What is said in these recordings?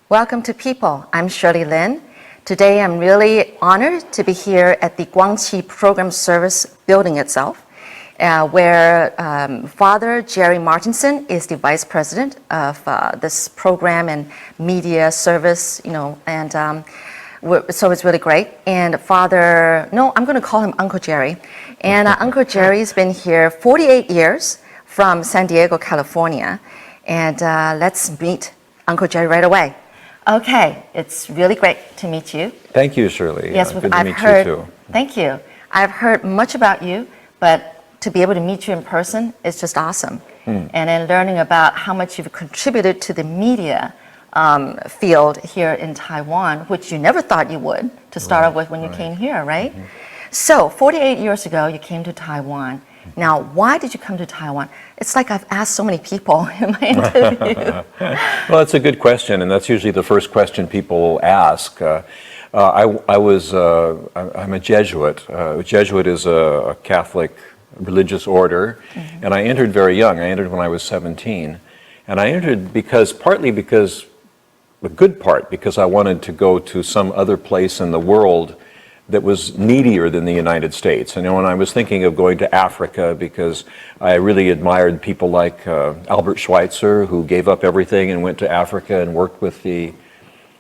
Welcome to People. I'm Shirley Lin. Today I'm really honored to be here at the Guangqi Program Service building itself, where Father Jerry Martinson is the vice president of this program and media service, and so it's really great. And I'm going to call him Uncle Jerry. And Uncle Jerry's been here 48 years from San Diego, California. And let's meet Uncle Jerry right away. Okay, it's really great to meet you. Thank you, Shirley. Yes, good to I've meet heard, you too. Thank you. I've heard much about you, but to be able to meet you in person is just awesome. And then learning about how much you've contributed to the media field here in Taiwan, which you never thought you would to start off with when you came here, right? So 48 years ago, you came to Taiwan. Now, why did you come to Taiwan? It's like I've asked so many people in my interview. Well, that's a good question, and that's usually the first question people ask. I'm a Jesuit. A Jesuit is a Catholic religious order, and I entered very young. I entered when I was 17, and I entered partly because I wanted to go to some other place in the world that was needier than the United States. And when I was thinking of going to Africa, because I really admired people like Albert Schweitzer, who gave up everything and went to Africa and worked with the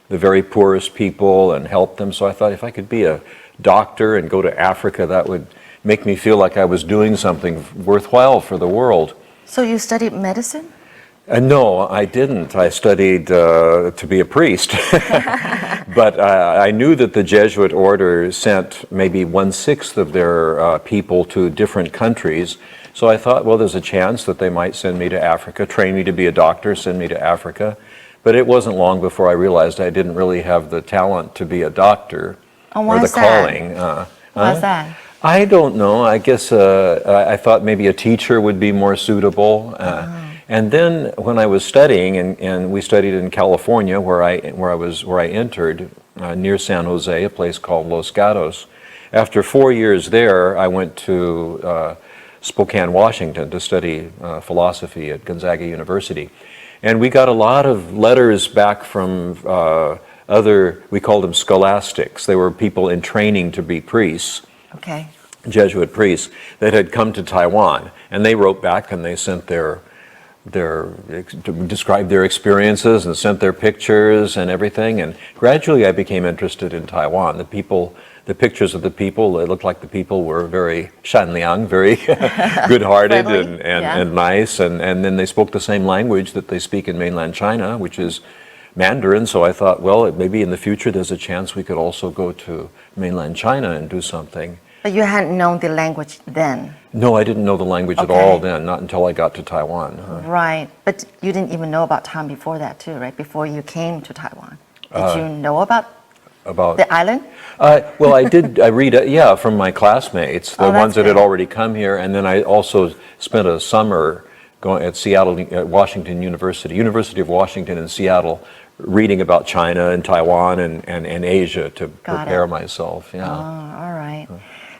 very poorest people and helped them. So I thought if I could be a doctor and go to Africa, that would make me feel like I was doing something worthwhile for the world. So you studied medicine? No, I didn't. I studied to be a priest. But I knew that the Jesuit order sent maybe 1/6 of their people to different countries. So I thought, well, there's a chance that they might send me to Africa, train me to be a doctor, send me to Africa. But it wasn't long before I realized I didn't really have the talent to be a doctor or the calling. Why is that? I don't know. I guess I thought maybe a teacher would be more suitable. And then when I was studying, and we studied in California, where I entered near San Jose, a place called Los Gatos. After 4 years there, I went to Spokane, Washington, to study philosophy at Gonzaga University, and we got a lot of letters back from we called them scholastics. They were people in training to be priests. Okay. Jesuit priests that had come to Taiwan, and they wrote back and they sent described their experiences and sent their pictures and everything. And gradually I became interested in Taiwan. The pictures of the people, it looked like the people were very shanliang, very good-hearted and nice. And then they spoke the same language that they speak in mainland China, which is Mandarin. So I thought, well, maybe in the future there's a chance we could also go to mainland China and do something. But you hadn't known the language then? No, I didn't know the language at all then, not until I got to Taiwan. Right, but you didn't even know about Taiwan before that too, right? Before you came to Taiwan. Did you know about the island? Well, I did. I read, from my classmates, the ones that had already come here, and then I also spent a summer going at Seattle, at Washington University of Washington in Seattle, reading about China and Taiwan and Asia to prepare myself. Yeah. Oh, all right.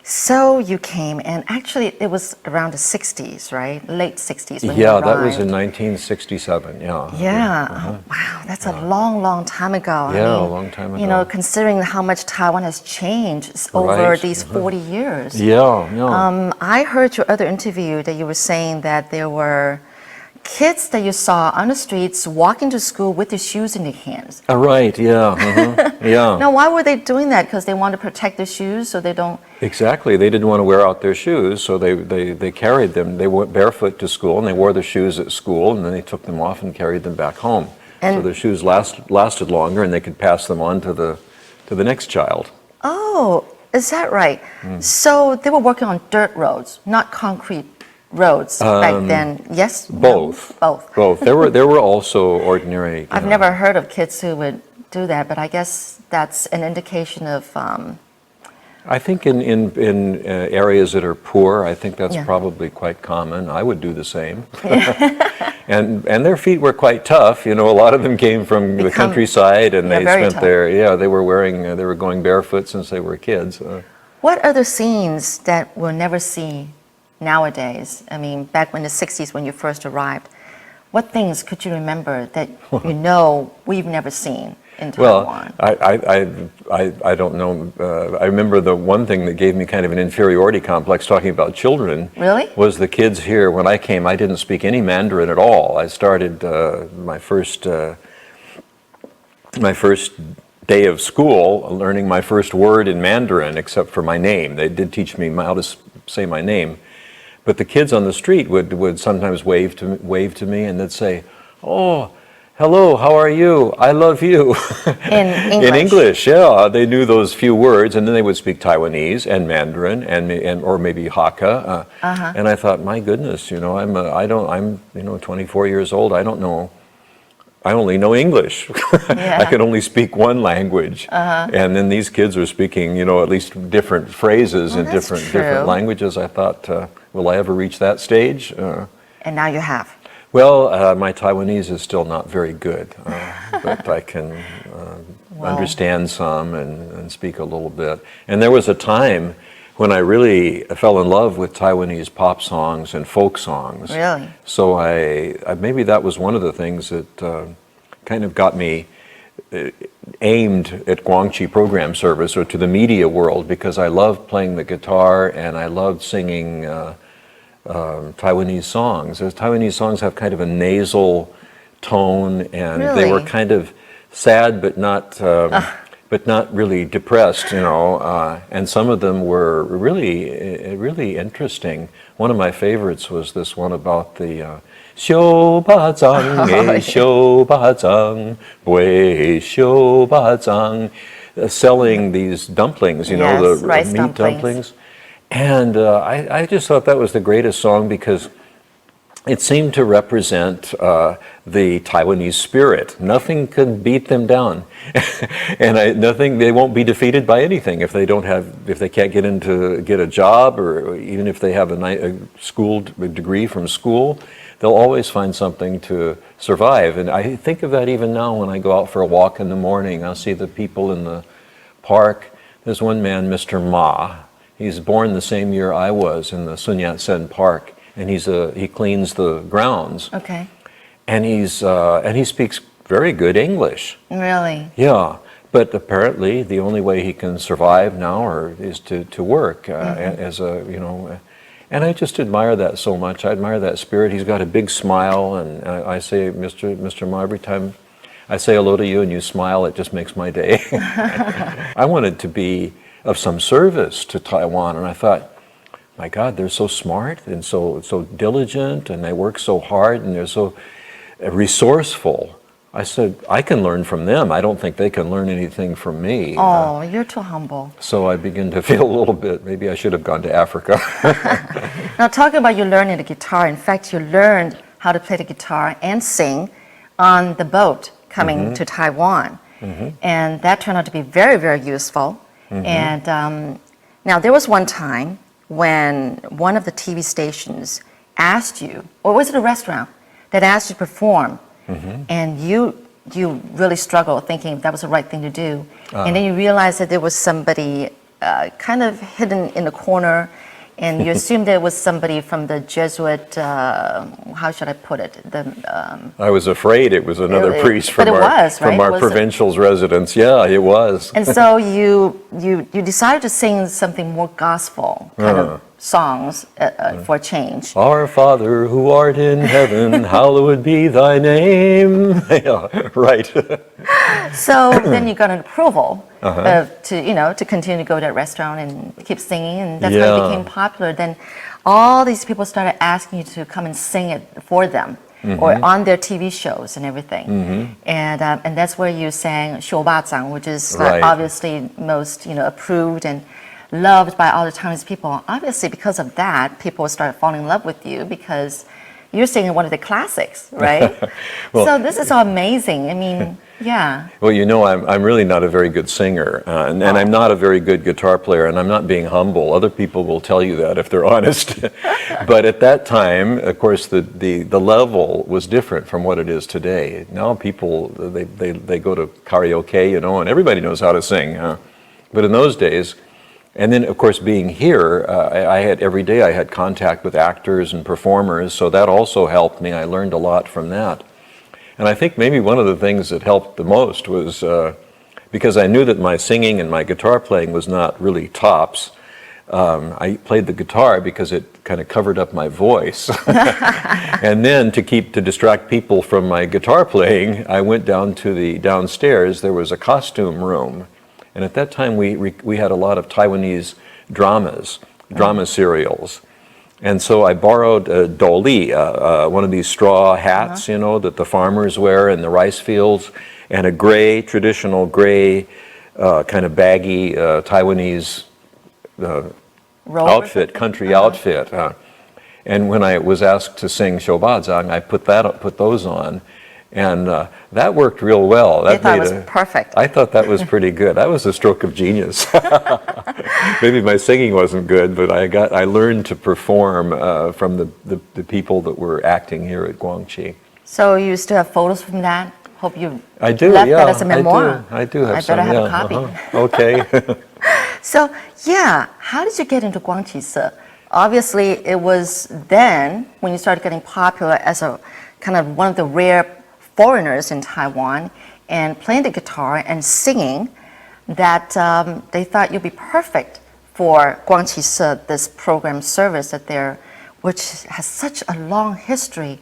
So you came, and actually it was around the 60s, right? Late 60s when you arrived. That was in 1967, yeah. Yeah, wow, that's a long, long time ago. Yeah, a long time ago. Considering how much Taiwan has changed over these 40 years. Yeah. I heard your other interview that you were saying that there were kids that you saw on the streets walking to school with their shoes in their hands. Right, yeah. Yeah. Now, why were they doing that? Because they want to protect their shoes so they don't... Exactly. They didn't want to wear out their shoes, so they carried them. They went barefoot to school, and they wore their shoes at school, and then they took them off and carried them back home. So their shoes lasted longer, and they could pass them on to the next child. Oh, is that right? So they were working on dirt roads, not concrete roads back then. Yes? Both. No? Both. There were also ordinary... I've never heard of kids who would do that, but I guess that's an indication of... I think in areas that are poor, I think that's probably quite common. I would do the same. And their feet were quite tough. A lot of them came from the countryside, and they spent they were going barefoot since they were kids. What other scenes that we'll never see nowadays? I mean, back in the 60s when you first arrived, what things could you remember that we've never seen in Well, Taiwan? I don't know. I remember the one thing that gave me kind of an inferiority complex talking about children. Really? Was the kids here. When I came, I didn't speak any Mandarin at all. I started my first day of school learning my first word in Mandarin, except for my name. They did teach me how to say my name. But the kids on the street would sometimes wave to me, and they'd say, "Oh, hello, how are you? I love you." In English? In English, yeah. They knew those few words, and then they would speak Taiwanese and Mandarin and or maybe Hakka. And I thought, my goodness, I'm 24 years old. I don't know. I only know English. Yeah. I can only speak one language. And then these kids are speaking, at least different phrases in that's different true. languages. I thought, will I ever reach that stage? And now you have. Well, my Taiwanese is still not very good, but I can understand some and speak a little bit. And there was a time when I really fell in love with Taiwanese pop songs and folk songs. Really? So I maybe that was one of the things that kind of got me aimed at Guangqi program service or to the media world, because I loved playing the guitar and I loved singing Taiwanese songs. Those Taiwanese songs have kind of a nasal tone, and they were Really? kind of sad but not really depressed, and some of them were really interesting. One of my favorites was this one about the 修巴掌哎修巴掌喂修巴掌 selling these dumplings, Yes, the rice meat dumplings. And I just thought that was the greatest song, because it seemed to represent the Taiwanese spirit. Nothing could beat them down, and they won't be defeated by anything if they can't get a job, or even if they have a degree from school. They'll always find something to survive. And I think of that even now when I go out for a walk in the morning. I'll see the people in the park. There's one man, Mr. Ma. He's born the same year I was, in the Sun Yat-sen Park, and he cleans the grounds. Okay. And he speaks very good English. Really? Yeah, but apparently the only way he can survive now is to work as and I just admire that so much. I admire that spirit. He's got a big smile, and I say, Mr. Ma, every time I say hello to you and you smile, it just makes my day. I wanted to be of some service to Taiwan, and I thought, my God, they're so smart and so diligent, and they work so hard, and they're so resourceful. I said, I can learn from them. I don't think they can learn anything from me. Oh, you're too humble. So I begin to feel a little bit, maybe I should have gone to Africa. Now, talking about you learning the guitar, in fact, you learned how to play the guitar and sing on the boat coming to Taiwan. And that turned out to be very, very useful. And now there was one time when one of the TV stations asked you, or was it a restaurant that asked you to perform, and you really struggled thinking that was the right thing to do, and then you realized that there was somebody kind of hidden in the corner, and you assumed it was somebody from the Jesuit, how should I put it? I was afraid it was another priest from our provincial's residence. Yeah, it was. And so you decided to sing something more gospel kind of songs for a change. Our Father who art in heaven, hallowed be thy name. Yeah, right. So then you got an approval to continue to go to that restaurant and keep singing, and that's how it became popular. Then all these people started asking you to come and sing it for them, or on their TV shows and everything. And that's where you sang 修巴掌, which is obviously most approved and loved by all the Chinese people. Obviously, because of that, people started falling in love with you because you're singing one of the classics, right? So this is all amazing. I mean, yeah. Well, I'm really not a very good singer, and I'm not a very good guitar player, and I'm not being humble. Other people will tell you that if they're honest. But at that time, of course, the level was different from what it is today. Now people, they go to karaoke, and everybody knows how to sing. But in those days, And then, of course, being here, every day I had contact with actors and performers, so that also helped me. I learned a lot from that. And I think maybe one of the things that helped the most was because I knew that my singing and my guitar playing was not really tops. I played the guitar because it kind of covered up my voice. And then to distract people from my guitar playing, I went down to the downstairs. There was a costume room. And at that time, we had a lot of Taiwanese drama serials. And so I borrowed a doli, one of these straw hats, you know, that the farmers wear in the rice fields, and a traditional gray, kind of baggy Taiwanese outfit, country outfit. And when I was asked to sing Shobazang, I put those on. And that worked real well. That thought it was perfect. I thought that was pretty good. That was a stroke of genius. Maybe my singing wasn't good, but I learned to perform from the people that were acting here at Guangqi. So you still have photos from that? Hope you left that as a memoir. I do have some. I better have a copy. Okay. So yeah, how did you get into Guangqi? Obviously, it was then when you started getting popular as a kind of one of the rare foreigners in Taiwan and playing the guitar and singing that they thought you'd be perfect for Guangqi, this program service which has such a long history.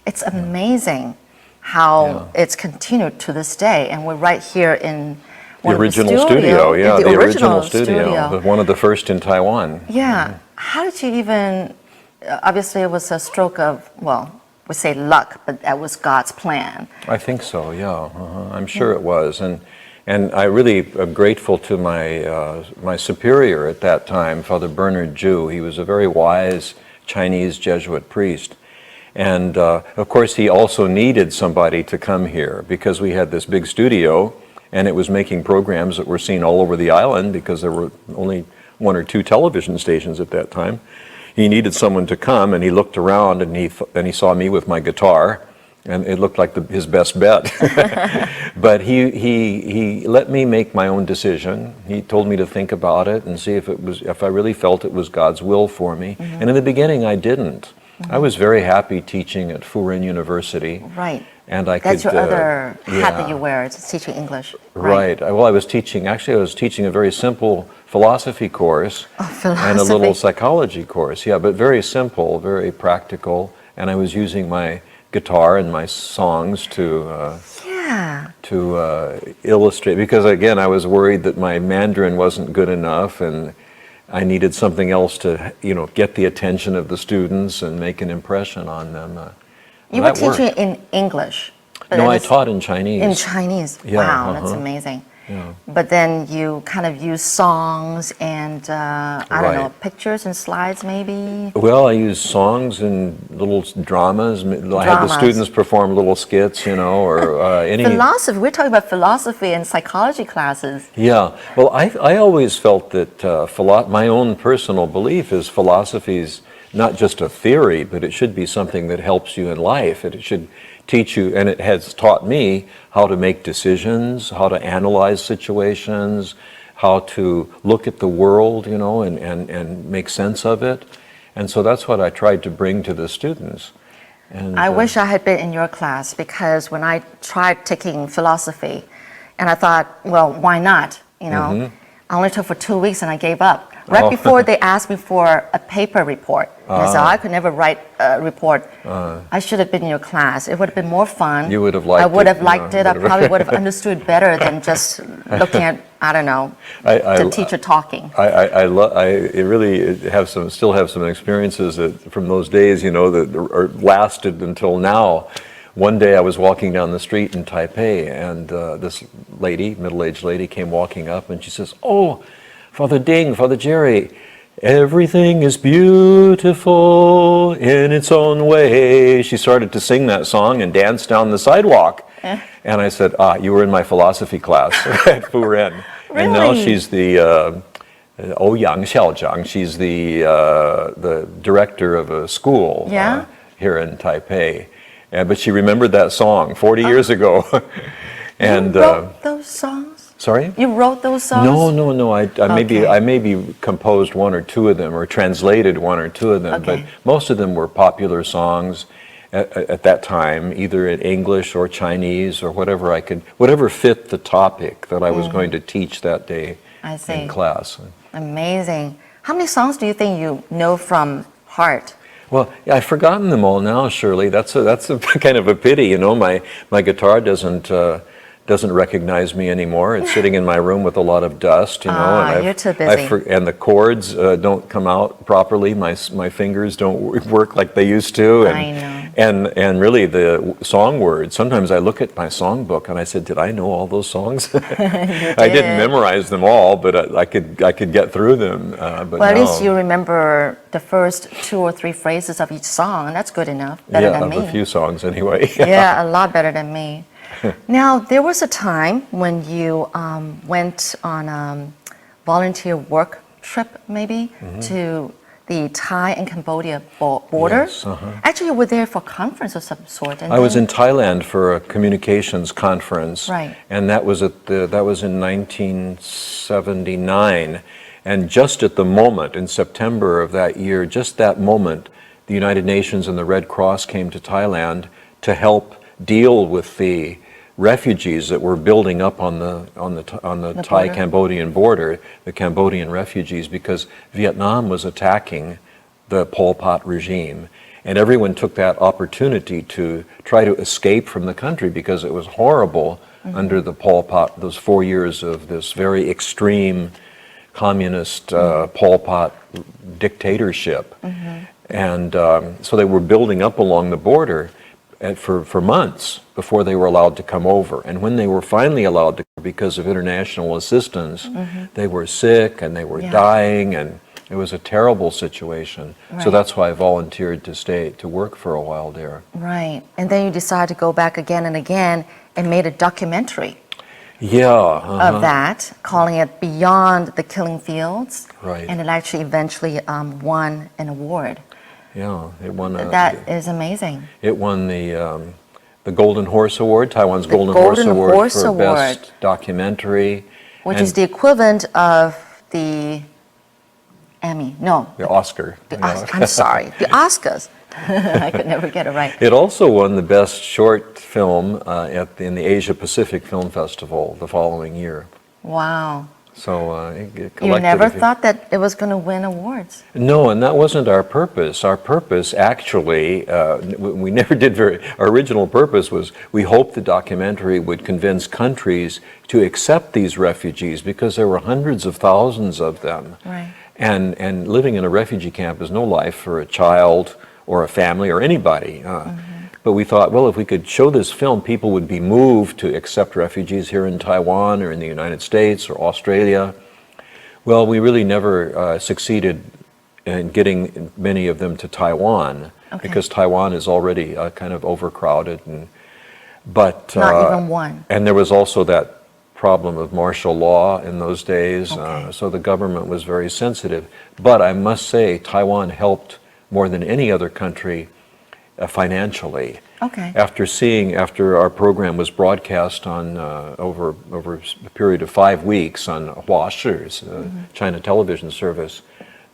It's amazing how it's continued to this day, and we're right here in the original studio. The original studio, one of the first in Taiwan. Yeah. How did you even? Obviously, it was a stroke of, well, we say luck, but that was God's plan. I think so, yeah. I'm sure it was. And I really am grateful to my superior at that time, Father Bernard Ju. He was a very wise Chinese Jesuit priest. And of course, he also needed somebody to come here because we had this big studio and it was making programs that were seen all over the island because there were only 1 or 2 television stations at that time. He needed someone to come, and he looked around, and he saw me with my guitar, and it looked like his best bet. But he let me make my own decision. He told me to think about it and see if I really felt it was God's will for me. And in the beginning, I didn't. I was very happy teaching at Furen University. Right. And That's your other hat that you wear, it's teaching English. Right. Well, I was teaching a very simple philosophy course and a little psychology course. Yeah, but very simple, very practical. And I was using my guitar and my songs to illustrate, because again, I was worried that my Mandarin wasn't good enough, and I needed something else to, get the attention of the students and make an impression on them. You were teaching in English? No, I taught in Chinese. In Chinese? Yeah, wow, that's amazing. Yeah. But then you kind of use songs and, I don't know, pictures and slides maybe? Well, I used songs and little dramas. I had the students perform little skits, or any... Philosophy, we're talking about philosophy and psychology classes. Yeah, well, I always felt that my own personal belief is philosophy's not just a theory, but it should be something that helps you in life. It should teach you, and it has taught me how to make decisions, how to analyze situations, how to look at the world, and make sense of it. And so that's what I tried to bring to the students. And I wish I had been in your class, because when I tried taking philosophy, and I thought, well, why not? I only took for 2 weeks and I gave up. Right before they asked me for a paper report. And I said, I could never write a report. I should have been in your class. It would have been more fun. You would have liked it. I would have liked it. I probably would have understood better than just looking at, I don't know, the teacher talking. I really still have some experiences from those days, that lasted until now. One day I was walking down the street in Taipei, and this lady, middle-aged lady, came walking up, and she says, "Oh, Father Ding, Father Jerry, everything is beautiful in its own way." She started to sing that song and dance down the sidewalk. And I said, you were in my philosophy class at Furen. Really? And now she's the Xiaozhang. She's the director of a school here in Taipei. But she remembered that song 40 years ago. And who wrote those songs? Sorry? You wrote those songs? No. I maybe composed one or two of them or translated one or two of them, but most of them were popular songs at that time, either in English or Chinese or whatever fit the topic that I was going to teach that day in class. Amazing. How many songs do you think you know from heart? Well, I've forgotten them all now, Shirley. That's a kind of a pity, you know. My guitar doesn't recognize me anymore. It's sitting in my room with a lot of dust, you know. And you're too busy. And the chords don't come out properly. My fingers don't work like they used to. And, I know. And really the song words, sometimes I look at my songbook and I said, did I know all those songs? I didn't memorize them all, but I could get through them. But well, at least you remember the first 2 or 3 phrases of each song. That's good enough. Better than me. Yeah, a few songs anyway. Yeah, a lot better than me. Now, there was a time when you went on a volunteer work trip, maybe, to the Thai and Cambodia border. Yes, Actually, you were there for a conference of some sort. And I was in Thailand for a communications conference, right. And that was in 1979. And just at the moment, in September of that year, just that moment, the United Nations and the Red Cross came to Thailand to help deal with the refugees that were building up on the Thai-Cambodian border, the Cambodian refugees, because Vietnam was attacking the Pol Pot regime. And everyone took that opportunity to try to escape from the country because it was horrible under the Pol Pot, those 4 years of this very extreme communist Pol Pot dictatorship. And so they were building up along the border for months before they were allowed to come over. And when they were finally allowed to, because of international assistance, they were sick and they were dying, and it was a terrible situation. Right. So that's why I volunteered to work for a while there. Right. And then you decided to go back again and again and made a documentary. Of that, calling it Beyond the Killing Fields. Right. And it actually eventually won an award. Yeah, it won. That is amazing. It won the Golden Horse Award, Taiwan's Golden Horse Award for Best Documentary. Which is the equivalent of the Emmy. No. The Oscar. I'm sorry. The Oscars. I could never get it right. It also won the Best Short Film in the Asia Pacific Film Festival the following year. Wow. So you never thought that it was going to win awards? No, and that wasn't our purpose. Our purpose, actually, we never did our original purpose was we hoped the documentary would convince countries to accept these refugees because there were hundreds of thousands of them. Right. And living in a refugee camp is no life for a child or a family or anybody. But we thought, well, if we could show this film, people would be moved to accept refugees here in Taiwan or in the United States or Australia. Well, we really never succeeded in getting many of them to Taiwan because Taiwan is already kind of overcrowded. But not even one. And there was also that problem of martial law in those days, so the government was very sensitive. But I must say, Taiwan helped more than any other country financially. After our program was broadcast on over a period of 5 weeks on Huashi, China television service,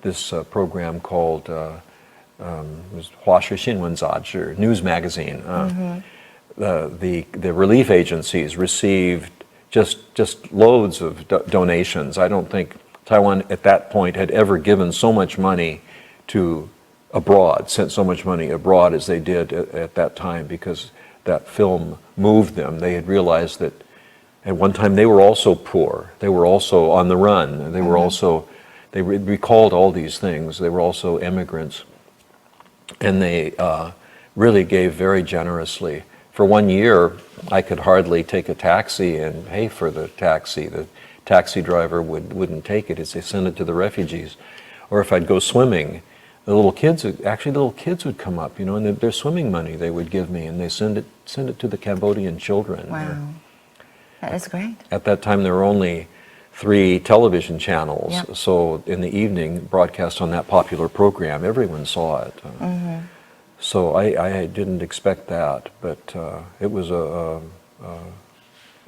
this program called was Huashi Xinwen Zazhi, news magazine. The relief agencies received just loads of donations. I don't think Taiwan at that point had ever given so much money to abroad, sent so much money abroad as they did at that time because that film moved them. They had realized that at one time they were also poor. They were also on the run. They were also, they recalled all these things. They were also immigrants. And they really gave very generously. For 1 year, I could hardly take a taxi and pay for the taxi. The taxi driver wouldn't take it. They sent it to the refugees. Or if I'd go swimming, the little kids would come up, and their swimming money they would give me, and they send it to the Cambodian children. Wow, that is great. At that time, there were only 3 television channels, so in the evening, broadcast on that popular program, everyone saw it. So I didn't expect that, but it was a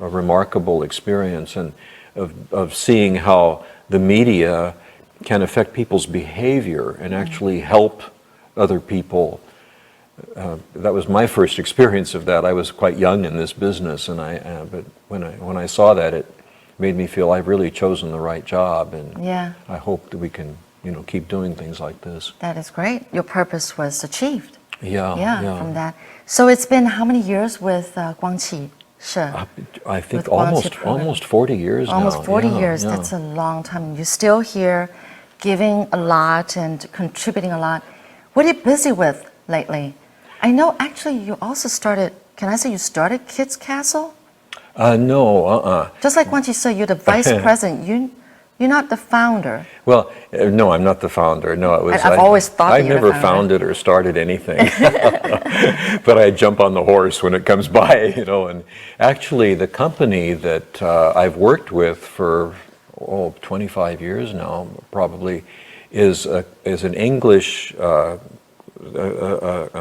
remarkable experience, and of seeing how the media can affect people's behavior and actually help other people. That was my first experience of that. I was quite young in this business, and but when I saw that, it made me feel I've really chosen the right job, and I hope that we can, keep doing things like this. That is great. Your purpose was achieved. Yeah. From that. So it's been how many years with 光启社? I think almost 40 years now. Almost 40 years. That's a long time. You're still here, giving a lot and contributing a lot. What are you busy with lately? I know actually you also started, can I say you started Kids Castle? No. Just like Guangqi said, you're the vice president. You're not the founder. Well, no, I'm not the founder. No, it was. I've always thought I never founded or started anything, but I jump on the horse when it comes by, And actually, the company that I've worked with for 25 years now, probably, is an English a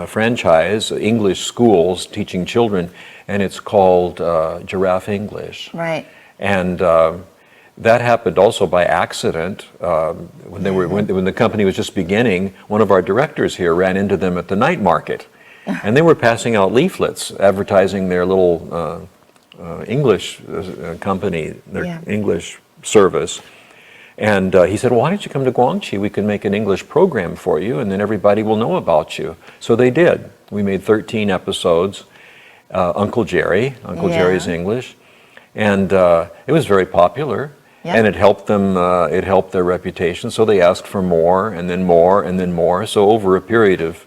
franchise, English schools teaching children, and it's called Giraffe English. Right. And that happened also by accident. When the company was just beginning, one of our directors here ran into them at the night market, and they were passing out leaflets advertising their little English company, their English service. And he said, well, why don't you come to Guangqi? We can make an English program for you, and then everybody will know about you. So they did. We made 13 episodes. Uncle Jerry's English. And it was very popular. Yeah. And it helped them, it helped their reputation. So they asked for more, and then more, and then more. So over a period of,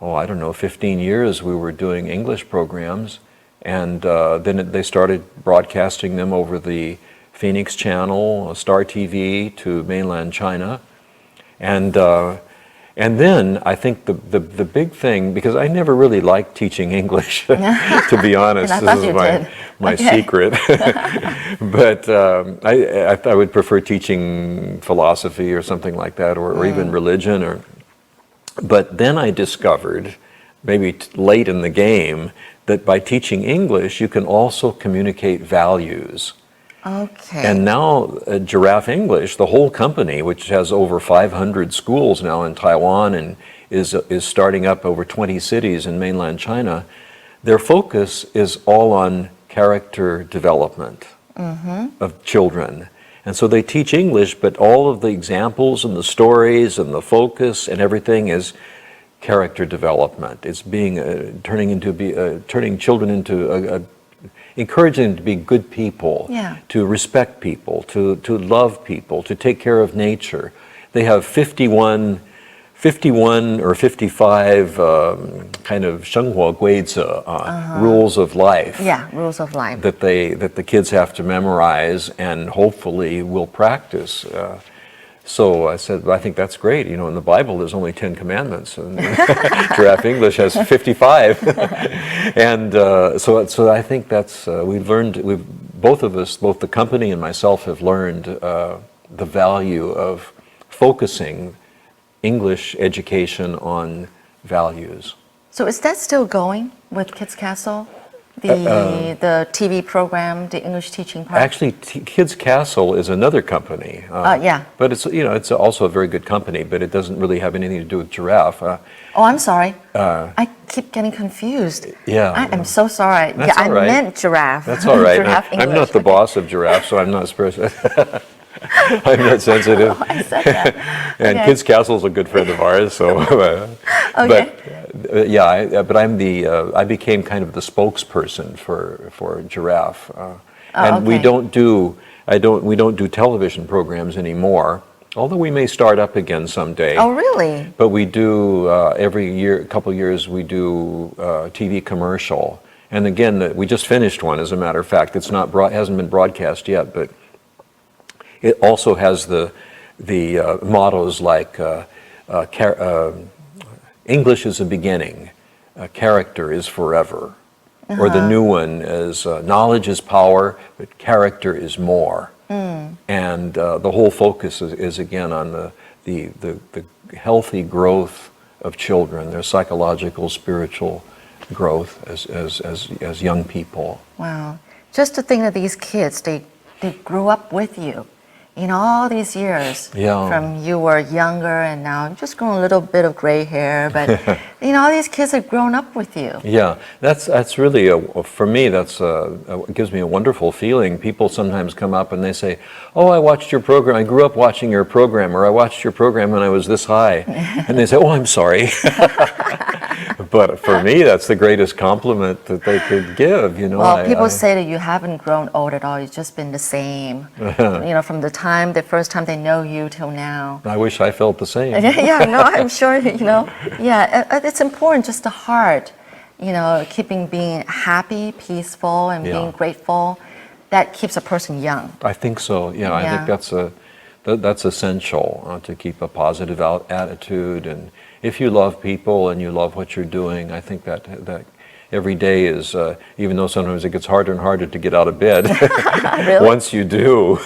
15 years, we were doing English programs. And then they started broadcasting them over the Phoenix Channel, Star TV to mainland China. And then I think the big thing, because I never really liked teaching English, to be honest. This is my secret. But I would prefer teaching philosophy or something like that, or even religion. But then I discovered, maybe late in the game, that by teaching English, you can also communicate values. Okay. And now Giraffe English, the whole company, which has over 500 schools now in Taiwan and is starting up over 20 cities in mainland China, their focus is all on character development of children. And so they teach English, but all of the examples and the stories and the focus and everything is character development. It's turning children into encouraging them to be good people, to respect people, to love people, to take care of nature. They have 51 or 55 kind of 生活规则, rules of life. Yeah, rules of life. That the kids have to memorize and hopefully will practice. So I said, I think that's great. In the Bible, there's only 10 commandments, and Giraffe English has 55. And so I think that's both of us, both the company and myself, have learned the value of focusing English education on values. So is that still going with Kids Castle? The TV program, the English teaching part? Actually, Kids Castle is another company. But it's also a very good company, but it doesn't really have anything to do with Giraffe. I'm sorry. I keep getting confused. I am so sorry. That's all right. I meant Giraffe. That's all right. I'm not the boss of Giraffe, so I'm not I'm not sensitive. I said that. And Kids Castle is a good friend of ours, so. Okay. But I became kind of the spokesperson for Giraffe, and we don't do television programs anymore. Although we may start up again someday. Oh, really? But we do every year, couple years, we do TV commercial, and again, we just finished one. As a matter of fact, hasn't been broadcast yet, but it also has the mottos like English is a beginning, character is forever. Or the new one is knowledge is power, but character is more. And the whole focus is again on the healthy growth of children, their psychological, spiritual growth as young people. Wow. just to think that these kids, they grew up with you in all these years. From you were younger and now you've just grown a little bit of gray hair, but all these kids have grown up with you. Yeah, that's really, for me, it gives me a wonderful feeling. People sometimes come up and they say, oh, I watched your program, I grew up watching your program, or I watched your program when I was this high. And they say, oh, I'm sorry. But for me, that's the greatest compliment that they could give. Well, people say that you haven't grown old at all. You've just been the same. From the first time they know you till now. I wish I felt the same. Yeah, no, I'm sure. Yeah, it's important. Just the heart. Keeping being happy, peaceful, and being grateful. That keeps a person young. I think so. Yeah, I think that's essential to keep a positive attitude. And if you love people and you love what you're doing, I think that every day is, even though sometimes it gets harder and harder to get out of bed, Really? once you do,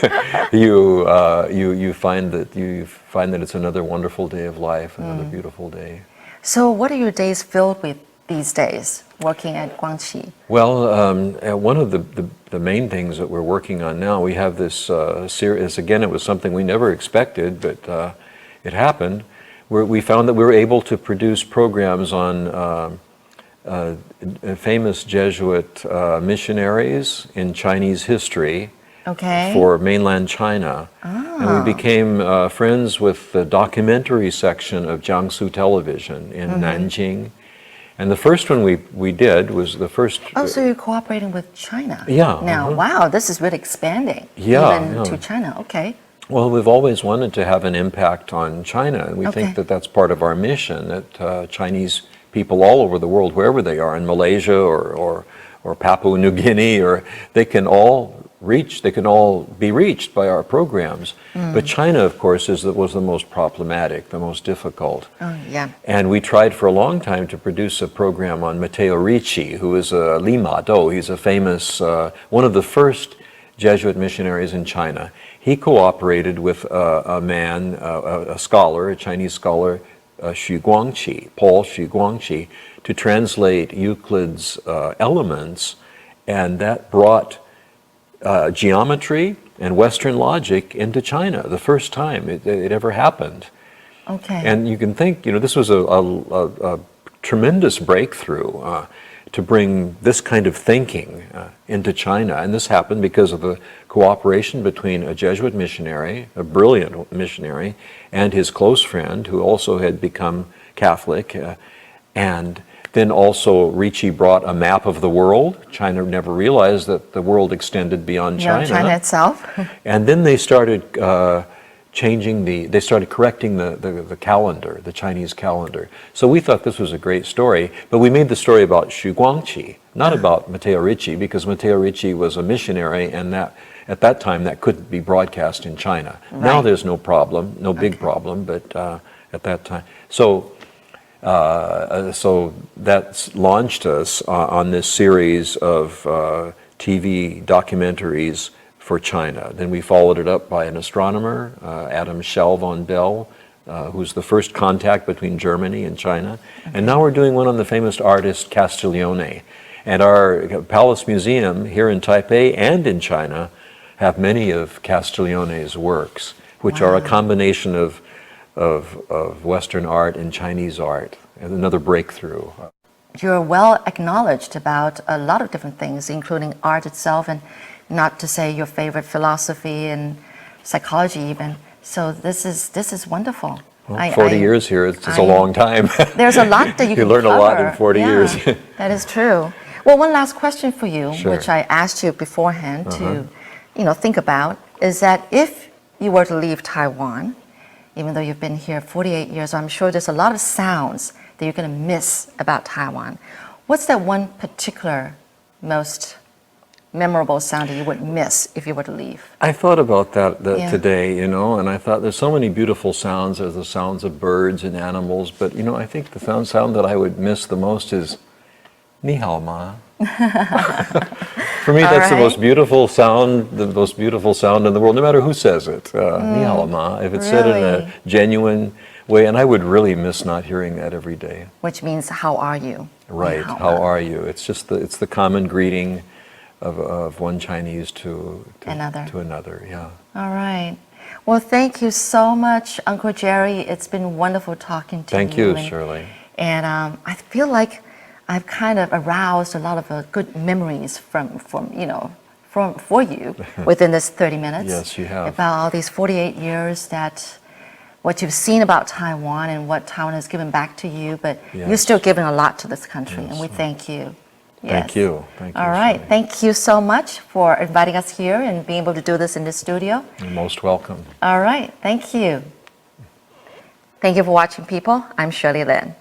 you find that it's another wonderful day of life, another beautiful day. So what are your days filled with these days, working at Guangqi? Well, one of the main things that we're working on now, we have this series. Again, it was something we never expected, but it happened. We found that we were able to produce programs on famous Jesuit missionaries in Chinese history for mainland China. And we became friends with the documentary section of Jiangsu Television in Nanjing. And the first one we did was the first... Oh, so you're cooperating with China? Yeah. Now, wow, this is really expanding. Yeah. To China, okay. Well, we've always wanted to have an impact on China, and we think that that's part of our mission, that Chinese people all over the world, wherever they are, in Malaysia or Papua New Guinea, or they can all be reached by our programs. But China, of course, was the most problematic, the most difficult. Oh, yeah. And we tried for a long time to produce a program on Matteo Ricci, who is a Lima Do. He's a famous, one of the first Jesuit missionaries in China. He cooperated with a man, a scholar, a Chinese scholar, Paul Xu Guangqi, to translate Euclid's Elements, and that brought geometry and Western logic into China, the first time it ever happened. Okay. And you can think, this was a tremendous breakthrough to bring this kind of thinking into China. And this happened because of the cooperation between a Jesuit missionary, a brilliant missionary, and his close friend, who also had become Catholic. And then also Ricci brought a map of the world. China never realized that the world extended beyond China. China itself. And then they started correcting the calendar, the Chinese calendar. So we thought this was a great story, but we made the story about Xu Guangqi, not about Matteo Ricci, because Matteo Ricci was a missionary, and that at that time that couldn't be broadcast in China. Right. Now there's no problem, no big problem, but at that time. So that's launched us on this series of TV documentaries for China. Then we followed it up by an astronomer, Adam Schell von Bell, who's the first contact between Germany and China. And now we're doing one on the famous artist Castiglione. And our Palace Museum here in Taipei and in China have many of Castiglione's works, which are a combination of Western art and Chinese art, and another breakthrough. You're well acknowledged about a lot of different things, including art itself, and not to say your favorite philosophy and psychology even. So this is wonderful. Well, 40 years here, it's a long time. There's a lot that you can learn a lot in 40 years. That is true. Well, one last question for you, Sure. which I asked you beforehand to think about, is that if you were to leave Taiwan, even though you've been here 48 years, I'm sure there's a lot of sounds that you're going to miss about Taiwan. What's that one particular most memorable sound that you would miss if you were to leave? I thought about that today, and I thought there's so many beautiful sounds. There's the sounds of birds and animals, but I think the sound that I would miss the most is "Ni hao ma." For me, that's the most beautiful sound, in the world, no matter who says it. "Ni hao ma," if it's said in a genuine way, and I would really miss not hearing that every day. Which means, how are you? Right, how are you? It's just it's the common greeting of one Chinese to Another. To another, yeah. All right. Well, thank you so much, Uncle Jerry. It's been wonderful talking to you. Thank you, Shirley. And I feel like I've kind of aroused a lot of good memories for you within this 30 minutes. Yes, you have. About all these 48 years what you've seen about Taiwan and what Taiwan has given back to you, but Yes. you're still giving a lot to this country, Yes. and we thank you. Thank you. Thank you. All right. Shirley. Thank you so much for inviting us here and being able to do this in the studio. You're most welcome. All right. Thank you. Thank you for watching, people. I'm Shirley Lin.